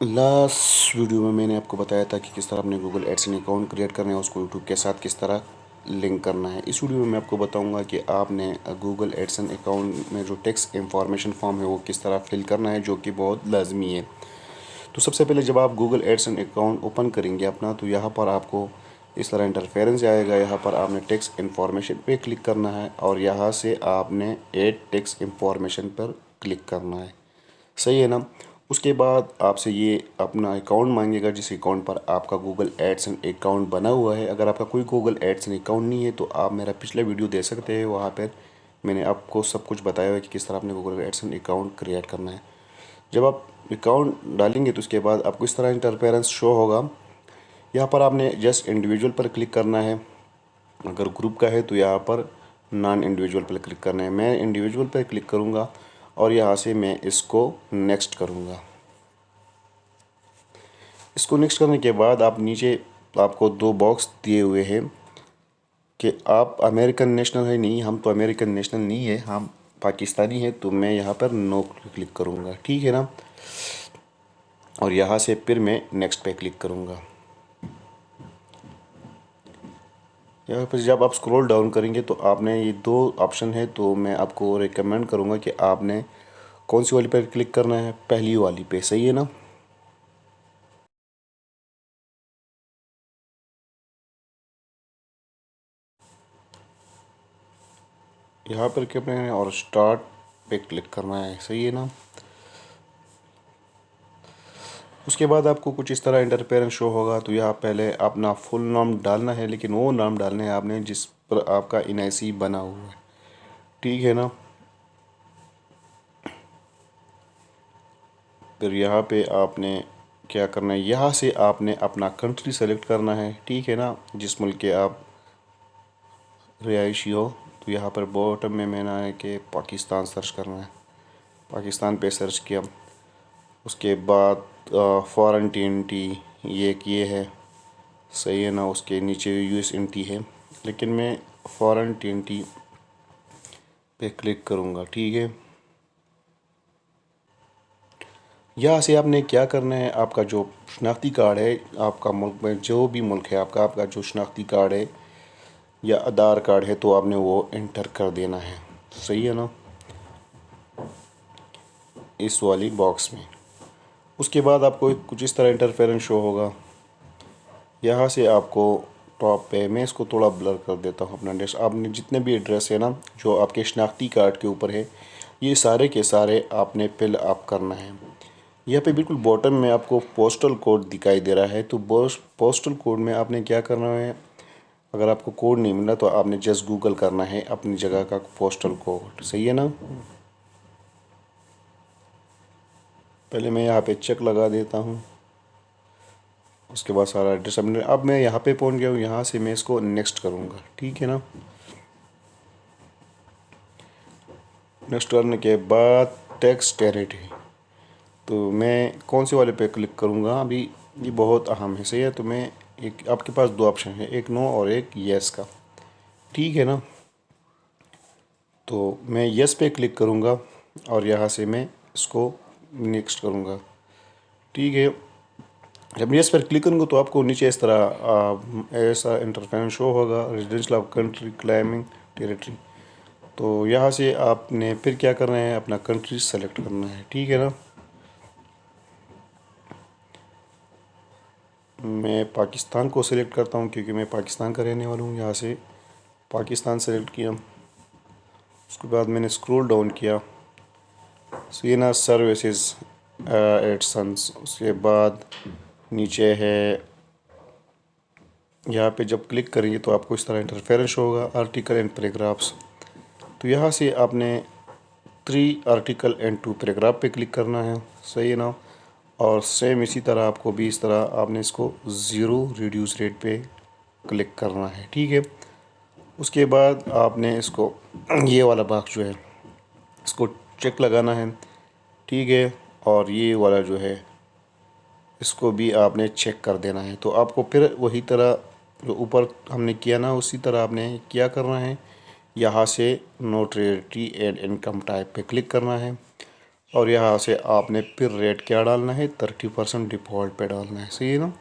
Last video में मैंने आपको बताया था कि किस तरह अपने गूगल एडसेंस अकाउंट क्रिएट करना है, उसको यूट्यूब के साथ किस तरह लिंक करना है। इस वीडियो में मैं आपको बताऊंगा कि आपने गूगल एडसेंस अकाउंट में जो टेक्स्ट इंफॉर्मेशन फॉर्म है वो किस तरह फिल करना है, जो कि बहुत लाजमी है। तो सबसे पहले जब आप गूगल एडसेंस अकाउंट ओपन करेंगे अपना, तो यहाँ पर आपको इस तरह इंटरफेरेंस आएगा। यहाँ पर आपने टेक्स्ट इंफॉर्मेशन पे क्लिक करना है और यहाँ से आपने ऐड टेक्स्ट इंफॉर्मेशन पर क्लिक करना है। सही है ना। उसके बाद आपसे ये अपना अकाउंट मांगेगा, जिस अकाउंट पर आपका गूगल एडसेंस अकाउंट बना हुआ है। अगर आपका कोई गूगल एडसेंस अकाउंट नहीं है तो आप मेरा पिछला वीडियो दे सकते हैं, वहाँ पर मैंने आपको सब कुछ बताया हुआ है कि किस तरह अपने गूगल एडसेंस अकाउंट क्रिएट करना है। जब आप अकाउंट डालेंगे तो उसके बाद आपको इस तरह इंटरफेरेंस शो होगा। यहाँ पर आपने जस्ट इंडिविजुअल पर क्लिक करना है। अगर ग्रुप का है तो यहाँ पर नॉन इंडिविजुअल पर क्लिक करना है। मैं इंडिविजुअल पर क्लिक करूँगा और यहाँ से मैं इसको नेक्स्ट करूँगा। इसको नेक्स्ट करने के बाद आप नीचे आपको दो बॉक्स दिए हुए हैं कि आप अमेरिकन नेशनल है। नहीं, हम तो अमेरिकन नेशनल नहीं है, हम पाकिस्तानी है। तो मैं यहाँ पर नो क्लिक करूँगा, ठीक है ना। और यहाँ से फिर मैं नेक्स्ट पे क्लिक करूँगा। यहाँ पर जब आप स्क्रॉल डाउन करेंगे तो आपने ये दो ऑप्शन है, तो मैं आपको रिकमेंड करूँगा कि आपने कौन सी वाली पे क्लिक करना है, पहली वाली पे। सही है ना। यहाँ पर क्या करना है और स्टार्ट पे क्लिक करना है। सही है ना। उसके बाद आपको कुछ इस तरह इंटरफेरेंस शो होगा। तो यहाँ पहले अपना फुल नाम डालना है, लेकिन वो नाम डालना है आपने जिस पर आपका NIC बना हुआ है, ठीक है ना। फिर यहाँ पे आपने क्या करना है, यहाँ से आपने अपना कंट्री सेलेक्ट करना है, ठीक है ना, जिस मुल्क के आप रिहायशी हो। तो यहाँ पर बॉटम में मैंने है कि पाकिस्तान सर्च करना है। पाकिस्तान पे सर्च किया। उसके बाद फॉरेन TNT ये है। सही है ना। उसके नीचे USNT है, लेकिन मैं फॉरेन TNT पे क्लिक करूँगा, ठीक है। यहाँ से आपने क्या करना है, आपका जो शनाख्ती कार्ड है, आपका मुल्क में जो भी मुल्क है आपका, आपका जो शनाख्ती कार्ड है या आधार कार्ड है, तो आपने वो इंटर कर देना है। सही है ना, इस वाली बॉक्स में। उसके बाद आपको कुछ इस तरह इंटरफेरेंस शो होगा। यहाँ से आपको टॉप पे, मैं इसको थोड़ा ब्लर कर देता हूँ अपना एड्रेस। आपने जितने भी एड्रेस है ना जो आपके शनाख्ती कार्ड के ऊपर है, ये सारे के सारे आपने फिल अप करना है। यहाँ पे बिल्कुल बॉटम में आपको पोस्टल कोड दिखाई दे रहा है। तो पोस्टल कोड में आपने क्या करना है, अगर आपको कोड नहीं मिला तो आपने जस्ट गूगल करना है अपनी जगह का पोस्टल कोड। सही है ना। पहले मैं यहाँ पे चेक लगा देता हूँ। उसके बाद सारा एड्रेस अब मैं यहाँ पे पहुँच गया हूँ। यहाँ से मैं इसको नेक्स्ट करूँगा, ठीक है ना। नेक्स्ट करने के बाद टैक्स टेरिटरी, तो मैं कौन से वाले पे क्लिक करूँगा अभी, ये बहुत अहम है। सही है। तो मैं एक, आपके पास दो ऑप्शन है, एक नो और एक येस का, ठीक है ना। तो मैं येस पे क्लिक करूँगा और यहाँ से मैं इसको नेक्स्ट करूँगा, ठीक है। जब येस पर क्लिक करूँगा तो आपको नीचे इस तरह ऐसा इंटरफेरेंस शो होगा, residential of country climbing territory. तो यहाँ से आपने फिर क्या करना है, अपना कंट्री सेलेक्ट करना है, ठीक है ना। मैं पाकिस्तान को सिलेक्ट करता हूँ क्योंकि मैं पाकिस्तान का रहने वाला हूँ। यहाँ से पाकिस्तान सेलेक्ट किया। उसके बाद मैंने स्क्रॉल डाउन किया, सीना सर्विसेज एडसन्स। उसके बाद नीचे है, यहाँ पे जब क्लिक करेंगे तो आपको इस तरह इंटरफेरेंस होगा, आर्टिकल एंड पैराग्राफ्स। तो यहाँ से आपने 3 आर्टिकल एंड 2 पैराग्राफ पे क्लिक करना है। सही है ना। और सेम इसी तरह आपको भी इस तरह आपने इसको 0 रिड्यूस रेट पे क्लिक करना है, ठीक है। उसके बाद आपने इसको ये वाला बॉक्स जो है इसको चेक लगाना है, ठीक है। और ये वाला जो है इसको भी आपने चेक कर देना है। तो आपको फिर वही तरह जो ऊपर हमने किया ना, उसी तरह आपने क्या करना है, यहाँ से नोटरी एंड इनकम टाइप पे क्लिक करना है। और यहाँ से आपने फिर रेट क्या डालना है, 30% डिफ़ॉल्ट पे डालना है, सही है ना।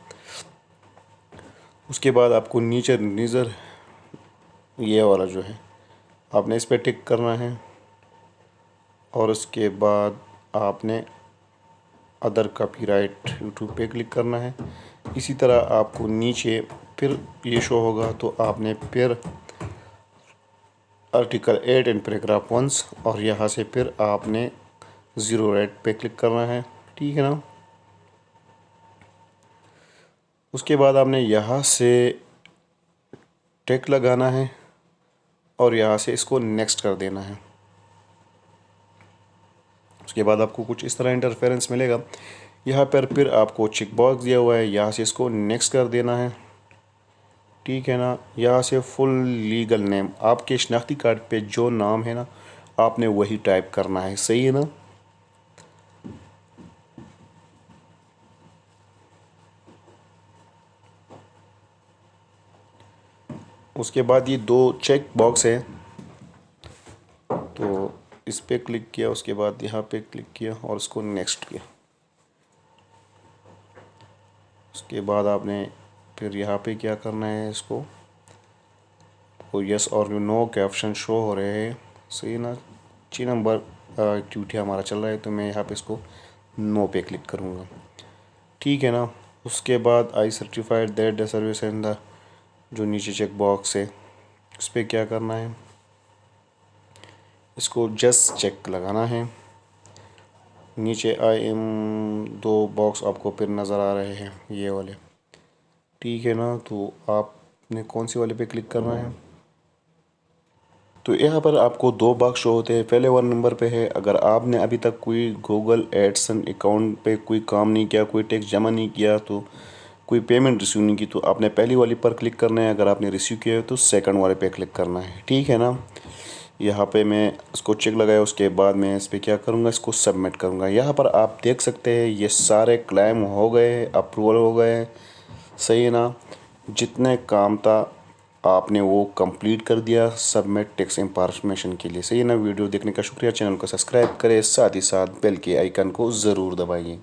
उसके बाद आपको नीचे नीज़र ये वाला जो है आपने इस पर टिक करना है और उसके बाद आपने अदर कॉपीराइट यूट्यूब पे क्लिक करना है। इसी तरह आपको नीचे फिर ये शो होगा तो आपने फिर आर्टिकल 8 एंड पैराग्राफ 1 और यहाँ से फिर आपने ज़ीरो रेट पे क्लिक करना है, ठीक है ना। उसके बाद आपने यहाँ से टेक लगाना है और यहाँ से इसको नेक्स्ट कर देना है। उसके बाद आपको कुछ इस तरह इंटरफेरेंस मिलेगा। यहाँ पर फिर आपको चेक बॉक्स दिया हुआ है, यहाँ से इसको नेक्स्ट कर देना है, ठीक है ना। यहाँ से फुल लीगल नेम, आपके शनाख्ती कार्ड पे जो नाम है ना आपने वही टाइप करना है, सही है ना। उसके बाद ये दो चेक बॉक्स है तो इस पर क्लिक किया, उसके बाद यहाँ पे क्लिक किया और इसको नेक्स्ट किया। उसके बाद आपने फिर यहाँ पे क्या करना है, इसको यस और नो के ऑप्शन शो हो रहे हैं, सही ना। 6 नंबर एक्टिविटी हमारा चल रहा है तो मैं यहाँ पे इसको नो पे क्लिक करूँगा, ठीक है ना। उसके बाद आई certified that the service and the जो नीचे चेक बॉक्स है उस पर क्या करना है, इसको जस्ट चेक लगाना है। नीचे आई एम दो बॉक्स आपको फिर नज़र आ रहे हैं ये वाले, ठीक है ना। तो आपने कौन सी वाले पे क्लिक करना है, तो यहाँ पर आपको दो बॉक्स शो होते हैं। पहले 1 नंबर पे है, अगर आपने अभी तक कोई गूगल एडसन अकाउंट पे कोई काम नहीं किया, कोई टैक्स जमा नहीं किया, तो कोई पेमेंट रिसीव नहीं की, तो आपने पहली वाली पर क्लिक करना है। अगर आपने रिसीव किया है तो सेकंड वाले पे क्लिक करना है, ठीक है ना। यहाँ पे मैं इसको चेक लगाया, उसके बाद मैं इस पर क्या करूँगा, इसको सबमिट करूँगा। यहाँ पर आप देख सकते हैं ये सारे क्लेम हो गए, अप्रूवल हो गए, सही है ना। जितने काम था आपने वो कंप्लीट कर दिया सबमिट टैक्स इंफॉर्मेशन के लिए, सही है ना। वीडियो देखने का शुक्रिया, चैनल को सब्सक्राइब करें, साथ ही साथ बेल के आइकन को ज़रूर दबाइए।